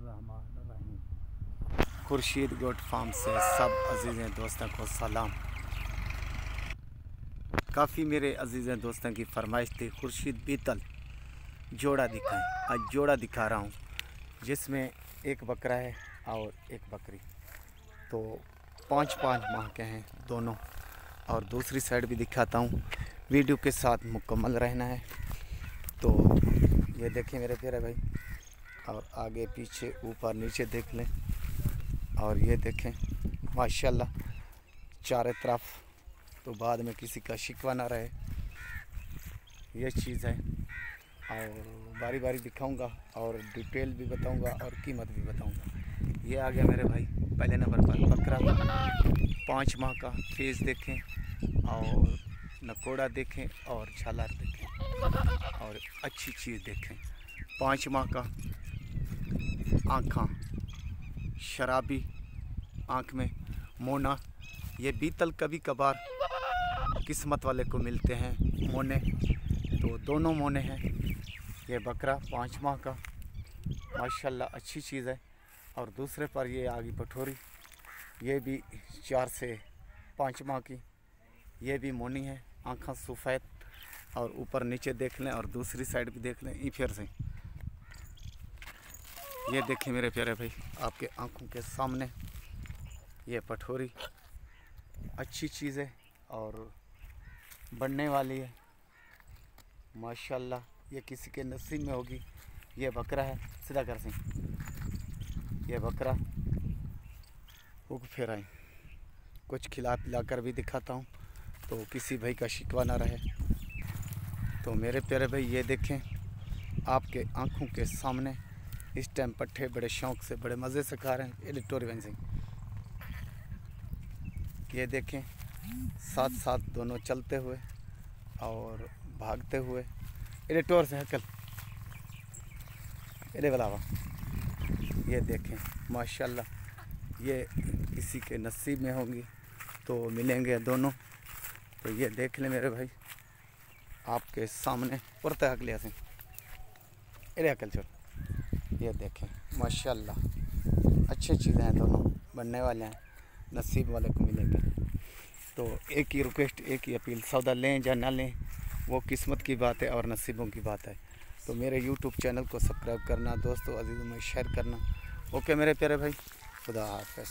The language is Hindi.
बिस्मिल्लाहिर्रहमानिर्रहीम। खुर्शीद गोट फार्म से सब अजीज़ दोस्तों को सलाम। काफ़ी मेरे अजीज़ दोस्तों की फरमाइश थी खुर्शीद बीतल जोड़ा दिखाएं। आज जोड़ा दिखा रहा हूँ जिसमें एक बकरा है और एक बकरी। तो 5-5 माह के हैं दोनों। और दूसरी साइड भी दिखाता हूँ, वीडियो के साथ मुकम्मल रहना है। तो ये देखें मेरे प्यारे भाई, और आगे पीछे ऊपर नीचे देख लें। और ये देखें माशाल्लाह चारों तरफ, तो बाद में किसी का शिकवा ना रहे, ये चीज़ है। और बारी बारी दिखाऊंगा और डिटेल भी बताऊंगा और कीमत भी बताऊंगा। ये आ गया मेरे भाई पहले नंबर पर बकरा, 5 माह का। फेस देखें और नकोड़ा देखें और झालर देखें और अच्छी चीज़ देखें। 5 माह का, आँखा शराबी, आँख में मोना। ये बीतल कभी कभार किस्मत वाले को मिलते हैं मोने, तो दोनों मोने हैं। ये बकरा 5 माह का माशाल्लाह अच्छी चीज़ है। और दूसरे पर ये आगे पठोरी, ये भी 4 से 5 माह की, ये भी मोनी है, आँखें सफ़ेद। और ऊपर नीचे देख लें और दूसरी साइड भी देख लें। फिर से ये देखें मेरे प्यारे भाई आपके आंखों के सामने, ये पठोरी अच्छी चीज़ है और बढ़ने वाली है माशाल्लाह। ये किसी के नसीब में होगी। ये बकरा है, सीधा कर से ये बकरा उग फिर आए। कुछ खिला पिला कर भी दिखाता हूँ तो किसी भाई का शिकवा ना रहे। तो मेरे प्यारे भाई ये देखें आपके आंखों के सामने, इस टाइम पट्ठे बड़े शौक़ से बड़े मज़े से खा रहे हैं एडिटोरियन से। ये देखें साथ साथ दोनों चलते हुए और भागते हुए एडिटोर से हकल एडे बलावा। ये देखें माशाल्लाह, ये किसी के नसीब में होंगी तो मिलेंगे दोनों। तो ये देख लें मेरे भाई आपके सामने पुरते हक लिया से एडे हकल छोड़। ये देखें माशाल्लाह अच्छी चीज़ें हैं, दोनों बनने वाले हैं, नसीब वाले को मिलेंगे। तो एक ही रिक्वेस्ट, एक ही अपील, सौदा लें या ना लें वो किस्मत की बात है और नसीबों की बात है। तो मेरे यूट्यूब चैनल को सब्सक्राइब करना, दोस्तों अजीज़ों में शेयर करना। ओके मेरे प्यारे भाई, खुदा हाफ़िज़।